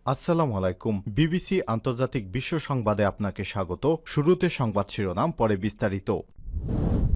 আসসালামু আলাইকুম। বিবিসি আন্তর্জাতিক বিশ্ব সংবাদে আপনাকে স্বাগত। শুরুতে সংবাদ শিরোনাম, পরে বিস্তারিত।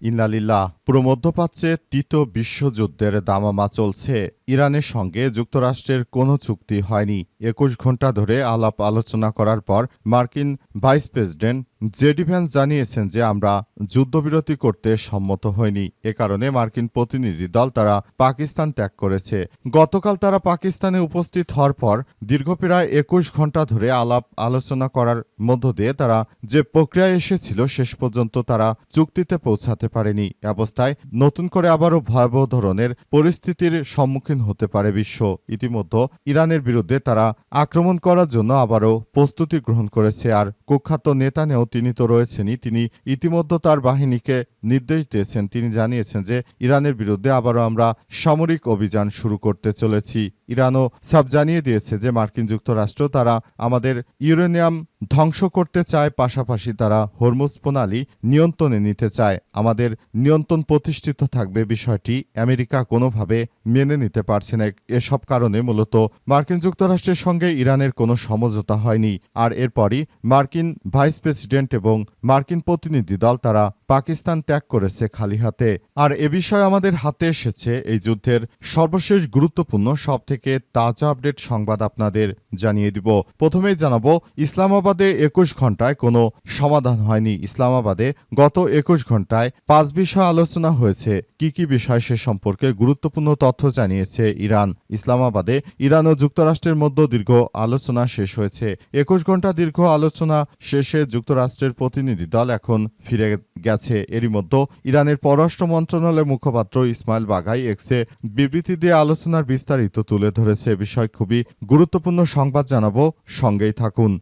ইন্নালিল্লাহ। পুরো মধ্যপ্রাচ্যে তৃতীয় বিশ্বযুদ্ধের দামামা চলছে। ইরানের সঙ্গে যুক্তরাষ্ট্রের কোনো চুক্তি হয়নি। ২১ ঘণ্টা ধরে আলাপ আলোচনা করার পর মার্কিন ভাইস প্রেসিডেন্ট জেডি ভ্যান্স জানিয়েছেন যে আমরা যুদ্ধবিরতি করতে সম্মত হইনি। এ কারণে মার্কিন প্রতিনিধি দল তারা পাকিস্তান ত্যাগ করেছে। গতকাল তারা পাকিস্তানে উপস্থিত হওয়ার পর দীর্ঘ প্রায় ২১ ঘণ্টা ধরে আলাপ আলোচনা করার মধ্য দিয়ে তারা যে প্রক্রিয়ায় এসেছিল শেষ পর্যন্ত তারা চুক্তিতে পৌঁছাতে পারেনি। অবস্থায় নতুন করে আবারও ভয়াবহ ধরনের পরিস্থিতির সম্মুখীন হতে পারে বিশ্ব। ইতিমধ্যে ইরানের বিরুদ্ধে তারা আক্রমণ করার জন্য আবারও প্রস্তুতি গ্রহণ করেছে। আর কুখ্যাত নেতানেও তিনি তো রয়েছেনই, তিনি ইতিমধ্যে তার বাহিনীকে নির্দেশ দিয়েছেন। তিনি জানিয়েছেন যে ইরানের বিরুদ্ধে আবারও আমরা সামরিক অভিযান শুরু করতে চলেছি। ইরানও সব জানিয়ে দিয়েছে যে মার্কিন যুক্তরাষ্ট্র তারা আমাদের ইউরেনিয়াম ধ্বংস করতে চায়, পাশাপাশি তারা হরমুজ প্রণালী নিয়ন্ত্রণে নিতে চায়। আমাদের নিয়ন্ত্রণ প্রতিষ্ঠিত থাকবে, বিষয়টি আমেরিকা কোনোভাবে মেনে নিতে পারছে না। এসব কারণে মূলত মার্কিন যুক্তরাষ্ট্রের সঙ্গে ইরানের কোনো সমঝোতা হয়নি। আর এরপরই মার্কিন ভাইস প্রেসিডেন্ট এবং মার্কিন প্রতিনিধি দল তারা পাকিস্তান ত্যাগ করেছে খালি হাতে। আর এ বিষয়ে আমাদের হাতে এসেছে এই যুদ্ধের সর্বশেষ গুরুত্বপূর্ণ সবথেকে তাজা আপডেট সংবাদ আপনাদের জানিয়ে দিব। প্রথমেই জানাবো, ইসলামাবাদে ২১ ঘণ্টায় কোনো সমাধান হয়নি। ইসলামাবাদে গত ২১ ঘণ্টায় ৫ বিষয় আলোচনা হয়েছে। কি কি বিষয় সে সম্পর্কে গুরুত্বপূর্ণ তথ্য জানিয়েছে ইরান। ইসলামাবাদে ইরান ও যুক্তরাষ্ট্রের মধ্যে দীর্ঘ আলোচনা শেষ হয়েছে। ২১ ঘণ্টা দীর্ঘ আলোচনা শেষে যুক্তরাষ্ট্রের প্রতিনিধি দল এখন ফিরে গেছে। এরই মধ্যে ইরানের পররাষ্ট্র মন্ত্রণালয়ের মুখপাত্র ইসমাইল বাঘাই এক্সে বিবৃতি দিয়ে আলোচনার বিস্তারিত তুলে ধরেছে। বিষয় খুবই গুরুত্বপূর্ণ সংবাদ জানাবো, সঙ্গেই থাকুন।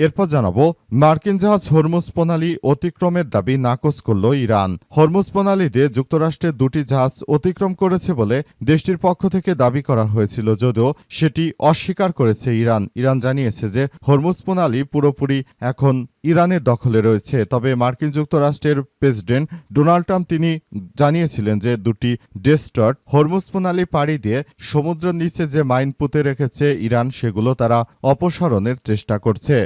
এরপর জানাবো, মার্কিন জাহাজ হরমুজ প্রণালী অতিক্রমের দাবি নাকচ করল ইরান। হরমুজ প্রণালী দিয়ে যুক্তরাষ্ট্রের দুটি জাহাজ অতিক্রম করেছে বলে দেশটির পক্ষ থেকে দাবি করা হয়েছিল, যদিও সেটি অস্বীকার করেছে ইরান। ইরান জানিয়েছে যে হরমুজ প্রণালী পুরোপুরি এখন ইরানের দখলে রয়েছে। তবে মার্কিন যুক্তরাষ্ট্রের প্রেসিডেন্ট ডোনাল্ড ট্রাম্প তিনি জানিয়েছিলেন যে দুটি ডেস্ট্রয়ার হরমুজ প্রণালী পাড়ি দিয়ে সমুদ্রের নিচে যে মাইন পুঁতে রেখেছে ইরান, সেগুলো তারা অপসারণের চেষ্টা করছে।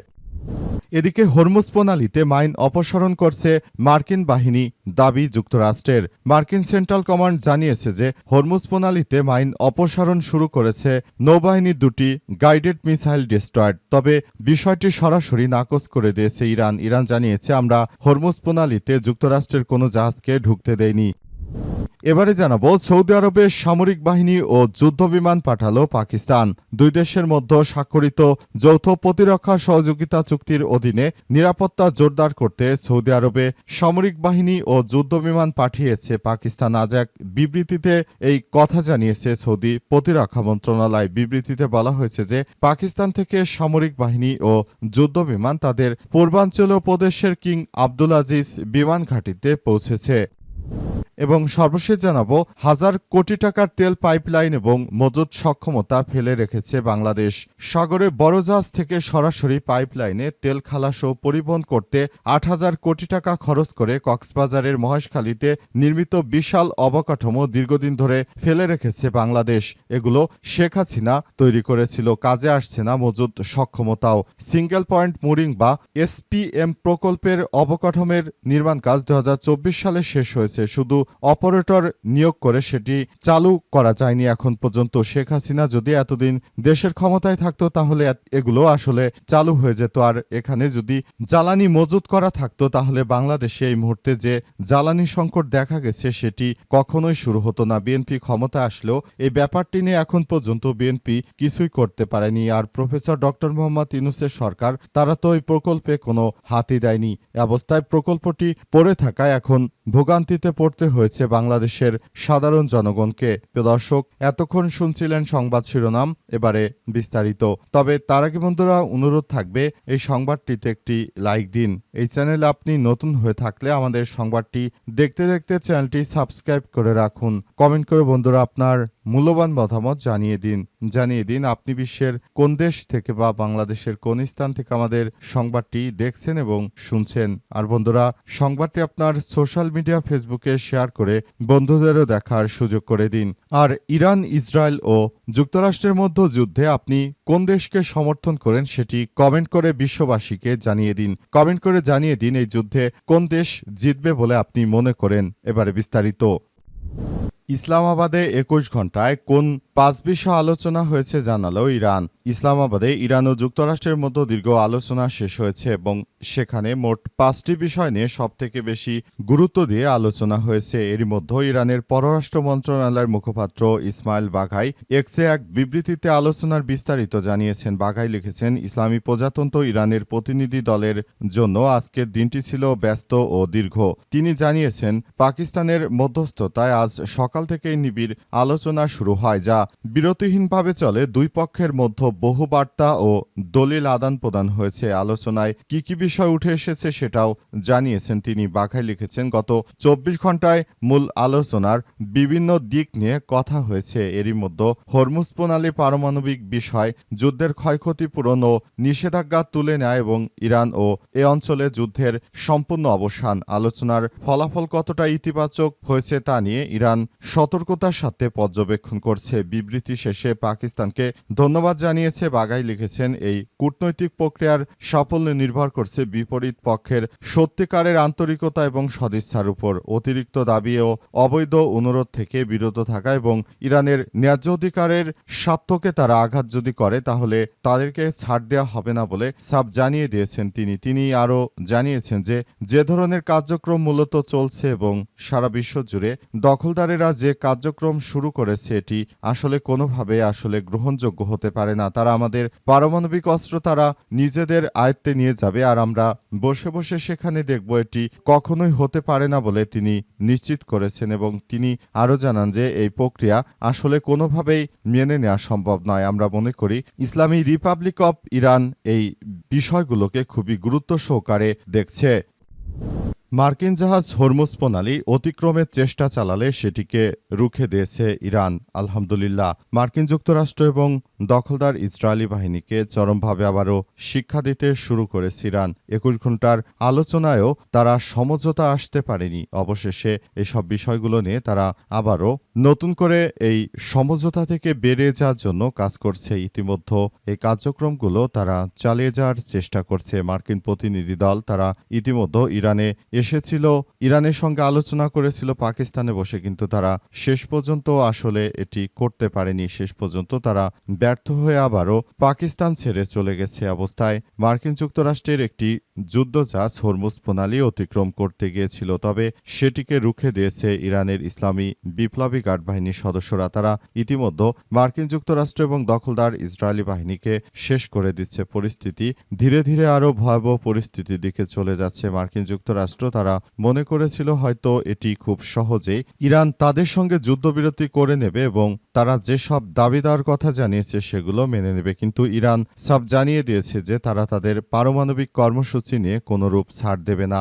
এদিকে হরমুজ প্রণালীতে মাইন অপসারণ করছে মার্কিন বাহিনী, দাবি যুক্তরাষ্ট্রের। মার্কিন সেন্ট্রাল কমান্ড জানিয়েছে যে হরমুজ প্রণালীতে মাইন অপসারণ শুরু করেছে নৌবাহিনীর দুটি গাইডেড মিসাইল ডেস্ট্রয়ার। তবে বিষয়টি সরাসরি নাকচ করে দিয়েছে ইরান। ইরান জানিয়েছে, আমরা হরমুজ প্রণালীতে যুক্তরাষ্ট্রের কোনো জাহাজকে ঢুকতে দেয়নি। এবারে জানাবো, সৌদি আরবে সামরিক বাহিনী ও যুদ্ধবিমান পাঠালো পাকিস্তান। দুই দেশের মধ্যে স্বাক্ষরিত যৌথ প্রতিরক্ষা সহযোগিতা চুক্তির অধীনে নিরাপত্তা জোরদার করতে সৌদি আরবে সামরিক বাহিনী ও যুদ্ধবিমান পাঠিয়েছে পাকিস্তান। আজ এক বিবৃতিতে এই কথা জানিয়েছে সৌদি প্রতিরক্ষা মন্ত্রণালয়। বিবৃতিতে বলা হয়েছে যে পাকিস্তান থেকে সামরিক বাহিনী ও যুদ্ধবিমান তাদের পূর্বাঞ্চলীয় প্রদেশের কিং আব্দুল আজিজ বিমান ঘাঁটিতে পৌঁছেছে। এবং সর্বশেষ জানাবো, হাজার কোটি টাকার তেল পাইপলাইন এবং মজুত সক্ষমতা ফেলে রেখেছে বাংলাদেশ। সাগরে বড় জাহাজ থেকে সরাসরি পাইপলাইনে তেল খালাস ও পরিবহন করতে ৮,০০০ কোটি টাকা খরচ করে কক্সবাজারের মহেশখালীতে নির্মিত বিশাল অবকাঠামো দীর্ঘদিন ধরে ফেলে রেখেছে বাংলাদেশ। এগুলো শেখ হাসিনা তৈরি করেছিল, কাজে আসছে না মজুত সক্ষমতাও। সিঙ্গেল পয়েন্ট মুরিং বা এসপিএম প্রকল্পের অবকাঠামোর নির্মাণ কাজ ২০২৪ সালে শেষ হয়েছে, শুধু অপারেটর নিয়োগ করে সেটি চালু করা যায়নি এখন পর্যন্ত। শেখ হাসিনা যদি এতদিন দেশের ক্ষমতায় থাকতো তাহলে এগুলো আসলে চালু হয়ে যেত। আর এখানে যদি জ্বালানি মজুত করা থাকতো তাহলে বাংলাদেশে এই মুহূর্তে যে জ্বালানি সংকট দেখা গেছে সেটি কখনোই শুরু হতো না। বিএনপি ক্ষমতা আসলেও এই ব্যাপারটি নিয়ে এখন পর্যন্ত বিএনপি কিছুই করতে পারেনি। আর প্রফেসর ডক্টর মোহাম্মদ ইউনূসের সরকার তারা তো এই প্রকল্পে কোনো হাতই দেয়নি। অবস্থায় প্রকল্পটি পড়ে থাকায় এখন ভোগান্তিতে পড়তে হয়েছে বাংলাদেশের সাধারণ জনগণকে। প্রিয় দর্শক, এতক্ষণ শুনছিলেন সংবাদ শিরোনাম, এবারে বিস্তারিত। তবে তার আগে বন্ধুরা অনুরোধ থাকবে, এই সংবাদটিতে একটি লাইক দিন। এই চ্যানেলে আপনি নতুন হয়ে থাকলে আমাদের সংবাদটি দেখতে দেখতে চ্যানেলটি সাবস্ক্রাইব করে রাখুন। কমেন্ট করে বন্ধুরা আপনার মূল্যবান মতামত জানিয়ে দিন আপনি বিশ্বের কোন দেশ থেকে বা বাংলাদেশের কোন স্থান থেকে আমাদের সংবাদটি দেখছেন এবং শুনছেন। আর বন্ধুরা, সংবাদটি আপনার সোশ্যাল মিডিয়া ফেসবুক ফেসবুকে শেয়ার করে বন্ধুদেরও দেখার সুযোগ করে দিন। আর ইরান, ইসরায়েল ও যুক্তরাষ্ট্রের মধ্যে যুদ্ধে আপনি কোন দেশকে সমর্থন করেন সেটি কমেন্ট করে বিশ্ববাসীকে জানিয়ে দিন। কমেন্ট করে জানিয়ে দিন এই যুদ্ধে কোন দেশ জিতবে বলে আপনি মনে করেন। এবারে বিস্তারিত। ইসলামাবাদে ২১ ঘণ্টায় কোন ৫ বিষয় আলোচনা হয়েছে জানালো ইরান। ইসলামাবাদে ইরান ও যুক্তরাষ্ট্রের মধ্যে দীর্ঘ আলোচনা শেষ হয়েছে এবং সেখানে মোট ৫টি বিষয় নিয়ে সবথেকে বেশি গুরুত্ব দিয়ে আলোচনা হয়েছে। এরই মধ্যে ইরানের পররাষ্ট্র মন্ত্রণালয়ের মুখপাত্র ইসমাইল বাঘাই এক্সে এক বিবৃতিতে আলোচনার বিস্তারিত জানিয়েছেন। বাঘাই লিখেছেন, ইসলামী প্রজাতন্ত্র ইরানের প্রতিনিধি দলের জন্য আজকের দিনটি ছিল ব্যস্ত ও দীর্ঘ। তিনি জানিয়েছেন, পাকিস্তানের মধ্যস্থতায় আজ সকাল থেকেই নিবিড় আলোচনা শুরু হয়, যা বিরতিহীনভাবে চলে। দুই পক্ষের মধ্যে বহু বার্তা ও দলিল আদান প্রদান হয়েছে। আলোচনায় কি কি বিষয় উঠে এসেছে সেটাও জানিয়েছেন তিনি। বাঘাই লিখেছেন, গত ২৪ ঘণ্টায় মূল আলোচনার বিভিন্ন দিক নিয়ে কথা হয়েছে। এরই মধ্যে হরমুজ প্রণালী, পারমাণবিক বিষয়, যুদ্ধের ক্ষয়ক্ষতি পূরণ ও নিষেধাজ্ঞা তুলে নেয় এবং ইরান ও এ অঞ্চলে যুদ্ধের সম্পূর্ণ অবসান। আলোচনার ফলাফল কতটা ইতিবাচক হয়েছে তা নিয়ে ইরান সতর্কতার সাথে পর্যবেক্ষণ করছে। বিবৃতি শেষে পাকিস্তানকে ধন্যবাদ জানিয়েছে। বাঘাই লিখেছেন, এই কূটনৈতিক প্রক্রিয়ার সাফল্য নির্ভর করছে বিপরীত পক্ষের সত্যিকারের আন্তরিকতা এবং সদিচ্ছার উপর। অতিরিক্ত দাবি ও অবৈধ অনুরোধ থেকে বিরত থাকা এবং ইরানের ন্যায্য অধিকারের স্বার্থকে তারা আঘাত যদি করে তাহলে তাদেরকে ছাড় দেওয়া হবে না বলে সাফ জানিয়ে দিয়েছেন তিনি আরও জানিয়েছেন যে ধরনের কার্যক্রম মূলত চলছে এবং সারা বিশ্ব জুড়ে দখলদারেরা যে কার্যক্রম শুরু করেছে এটি আসলে কোনোভাবে গ্রহণযোগ্য হতে পারে না। তারা আমাদের পারমাণবিক অস্ত্র তারা নিজেদের আয়ত্তে নিয়ে যাবে আর আমরা বসে বসে সেখানে দেখব, এটি কখনোই হতে পারে না বলে তিনি নিশ্চিত করেছেন। এবং তিনি আরও জানান যে এই প্রক্রিয়া আসলে কোনোভাবেই মেনে নেওয়া সম্ভব নয়। আমরা মনে করি ইসলামী রিপাবলিক অব ইরান এই বিষয়গুলোকে খুবই গুরুত্ব সহকারে দেখছে। মার্কিন জাহাজ হরমুজ প্রণালী অতিক্রমের চেষ্টা চালালে সেটিকে রুখে দিয়েছে ইরান। আলহামদুলিল্লাহ, মার্কিন যুক্তরাষ্ট্র এবং দখলদার ইসরায়েলি বাহিনীকে চরমভাবে আবারও শিক্ষা দিতে শুরু করেছে ইরান। ২১ ঘণ্টার আলোচনায়ও তারা সমঝোতা আসতে পারেনি। অবশেষে এসব বিষয়গুলো নিয়ে তারা আবারও নতুন করে এই সমঝোতা থেকে বেরিয়ে যাওয়ার জন্য কাজ করছে। ইতিমধ্যে এই কার্যক্রমগুলো তারা চালিয়ে যাওয়ার চেষ্টা করছে। মার্কিন প্রতিনিধি দল তারা ইতিমধ্যে ইরানে এসেছিল, ইরানের সঙ্গে আলোচনা করেছিল পাকিস্তানে বসে, কিন্তু তারা শেষ পর্যন্ত আসলে এটি করতে পারেনি। শেষ পর্যন্ত তারা ব্যর্থ হয়ে আবারও পাকিস্তান ছেড়ে চলে গেছে। অবস্থায় মার্কিন যুক্তরাষ্ট্রের একটি যুদ্ধজাহাজ হরমুজ প্রণালী অতিক্রম করতে গিয়েছিল, তবে সেটিকে রুখে দিয়েছে ইরানের ইসলামী বিপ্লবী গার্ড বাহিনীর সদস্যরা। তারা ইতিমধ্যে মার্কিন যুক্তরাষ্ট্র এবং দখলদার ইসরায়েলি বাহিনীকে শেষ করে দিচ্ছে। পরিস্থিতি ধীরে ধীরে আরও ভয়াবহ পরিস্থিতির দিকে চলে যাচ্ছে। মার্কিন যুক্তরাষ্ট্র তারা মনে করেছিল হয়তো এটি খুব সহজেই ইরান তাদের সঙ্গে যুদ্ধবিরতি করে নেবে এবং তারা যেসব দাবি দেওয়ার কথা জানিয়েছে সেগুলো মেনে নেবে, কিন্তু ইরান সব জানিয়ে দিয়েছে যে তারা তাদের পারমাণবিক কর্মসূচি নিয়ে কোনোরূপ ছাড় দেবে না।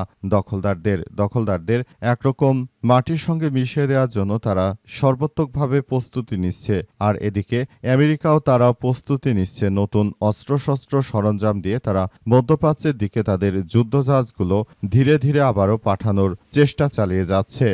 দখলদারদের একরকম মাটির সঙ্গে মিশিয়ে দেওয়ার জন্য তারা সর্বাত্মকভাবে প্রস্তুতি নিচ্ছে। আর এদিকে আমেরিকাও তারা প্রস্তুতি নিচ্ছে। নতুন অস্ত্রশস্ত্র সরঞ্জাম দিয়ে তারা মধ্যপ্রাচ্যের দিকে তাদের যুদ্ধজাহাজগুলো ধীরে ধীরে আবারও পাঠানোর চেষ্টা চালিয়ে যাচ্ছে।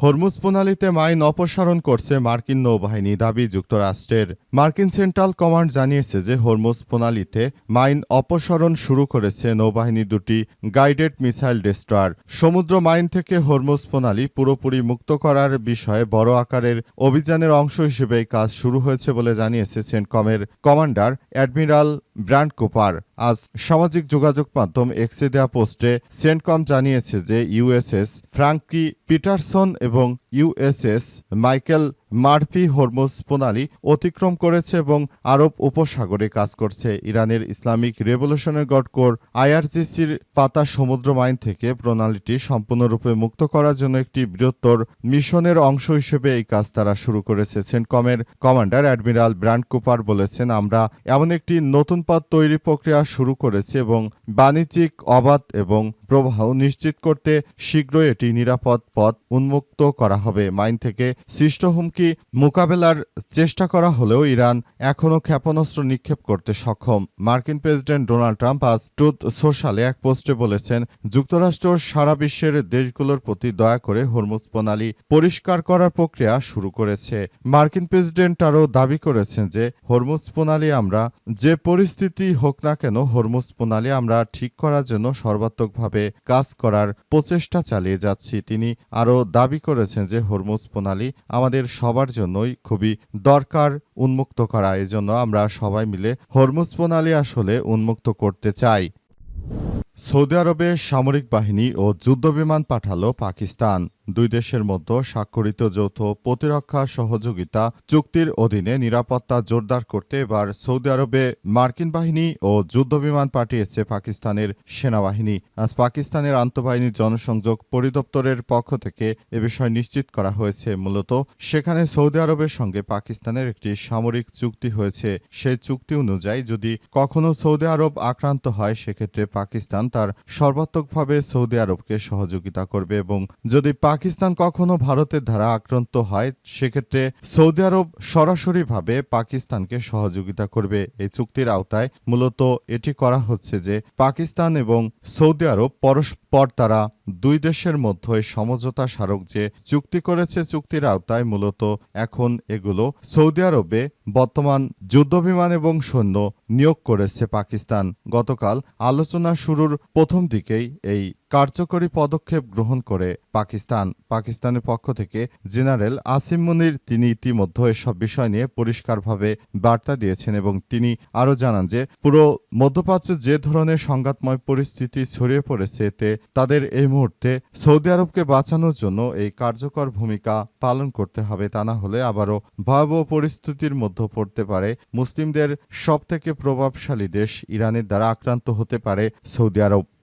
হরমুজ প্রণালীতে মাইন অপসারণ করছে মার্কিন নৌবাহিনী, দাবি যুক্তরাষ্ট্রের। মার্কিন সেন্ট্রাল কমান্ড জানিয়েছে যে হরমুজ প্রণালীতে মাইন অপসারণ শুরু করেছে নৌবাহিনীর দুটি গাইডেড মিসাইল ডেস্ট্রয়ার। সমুদ্র মাইন থেকে হরমুজ প্রণালী পুরোপুরি মুক্ত করার বিষয়ে বড় আকারের অভিযানের অংশ হিসেবে এই কাজ শুরু হয়েছে বলে জানিয়েছে সেন্টকমের কমান্ডার অ্যাডমিরাল ব্র্যান্ড কুপার। আজ সামাজিক যোগাযোগ মাধ্যম এক্সে দেয়া পোস্টে সেন্টকম জানিয়েছে যে ইউএসএস ফ্রাঙ্কি পিটারসন এবং ইউএসএস মাইকেল মার্ফি হরমুজ প্রণালী অতিক্রম করেছে এবং আরব উপসাগরে কাজ করছে। ইরানের ইসলামিক রেভলিউশনারি গার্ড কোর আইআরজিসির পাতা সমুদ্র মাইন থেকে প্রণালীটি সম্পূর্ণরূপে মুক্ত করার জন্য একটি বৃহত্তর মিশনের অংশ হিসেবে এই কাজ তারা শুরু করেছে। সেন্টকমের কমান্ডার অ্যাডমিরাল ব্র্যান্ড কুপার বলেছেন, আমরা এমন একটি নতুন পথ তৈরি প্রক্রিয়া শুরু করেছি এবং বাণিজ্যিক অবাধ এবং প্রবাহ নিশ্চিত করতে শীঘ্রই এটি নিরাপদ পথ উন্মুক্ত করা হবে। মাইন থেকে সৃষ্ট হুমকি এমনকি মোকাবেলার চেষ্টা করা হলেও ইরান এখনও ক্ষেপণাস্ত্র নিক্ষেপ করতে সক্ষম। মার্কিন প্রেসিডেন্ট ডোনাল্ড ট্রাম্প আজ ট্রুথ সোশ্যালে এক পোস্টে বলেছেন, যুক্তরাষ্ট্র সারা বিশ্বের দেশগুলোর প্রতি দয়া করে হরমুজ প্রণালী পরিষ্কার করার প্রক্রিয়া শুরু করেছে। মার্কিন প্রেসিডেন্ট আরও দাবি করেছেন যে হরমুজ প্রণালী আমরা যে পরিস্থিতি হোক না কেন হরমুজ প্রণালী আমরা ঠিক করার জন্য সর্বাত্মকভাবে কাজ করার প্রচেষ্টা চালিয়ে যাচ্ছি। তিনি আরও দাবি করেছেন যে হরমুজ প্রণালী আমাদের সবার জন্যই খুবই দরকার উন্মুক্ত করা। এজন্য আমরা সবাই মিলে হরমুজ প্রণালী আসলে উন্মুক্ত করতে চাই। সৌদি আরবে সামরিক বাহিনী ও যুদ্ধবিমান পাঠালো পাকিস্তান। দুই দেশের মধ্যে স্বাক্ষরিত যৌথ প্রতিরক্ষা সহযোগিতা চুক্তির অধীনে নিরাপত্তা জোরদার করতে এবার সৌদি আরবে মার্কিন বাহিনী ও যুদ্ধবিমান পাঠিয়েছে পাকিস্তানের সেনাবাহিনী। আজ পাকিস্তানের আন্তঃবাহিনী জনসংযোগ পরিদপ্তরের পক্ষ থেকে এ বিষয় নিশ্চিত করা হয়েছে। মূলত সেখানে সৌদি আরবের সঙ্গে পাকিস্তানের একটি সামরিক চুক্তি হয়েছে। সেই চুক্তি অনুযায়ী যদি কখনো সৌদি আরব আক্রান্ত হয় সেক্ষেত্রে পাকিস্তান তার সর্বাত্মকভাবে সৌদি আরবকে সহযোগিতা করবে এবং যদি পাকিস্তান কখনো ভারতের দ্বারা আক্রান্ত হয় সেক্ষেত্রে সৌদি আরব সরাসরিভাবে পাকিস্তানকে সহযোগিতা করবে। এই চুক্তির আওতায় মূলত এটি করা হচ্ছে যে পাকিস্তান এবং সৌদি আরব পরস্পর তারা দুই দেশের মধ্যে সমঝোতা স্মারক যে চুক্তি করেছে চুক্তির আওতায় মূলত এখন এগুলো সৌদি আরবে বর্তমান যুদ্ধবিমান এবং সৈন্য নিয়োগ করেছে পাকিস্তান। গতকাল আলোচনা শুরুর প্রথম দিকেই এই কার্যকরী পদক্ষেপ গ্রহণ করে পাকিস্তানের পক্ষ থেকে জেনারেল আসিম মুনির তিনি ইতিমধ্যে এসব বিষয় নিয়ে পরিষ্কারভাবে বার্তা দিয়েছেন এবং তিনি আরও জানান যে পুরো মধ্যপ্রাচ্যে যে ধরনের সংঘাতময় পরিস্থিতি ছড়িয়ে পড়েছে এতে তাদের এই মুহূর্তে সৌদি আরবকে বাঁচানোর জন্য এই কার্যকর ভূমিকা পালন করতে হবে। তা না হলে আবারও ভয়াবহ পরিস্থিতির মধ্যে পড়তে পারে মুসলিমদের সবথেকে প্রভাবশালী দেশ ইরানের দ্বারা আক্রান্ত হতে পারে সৌদি আরব।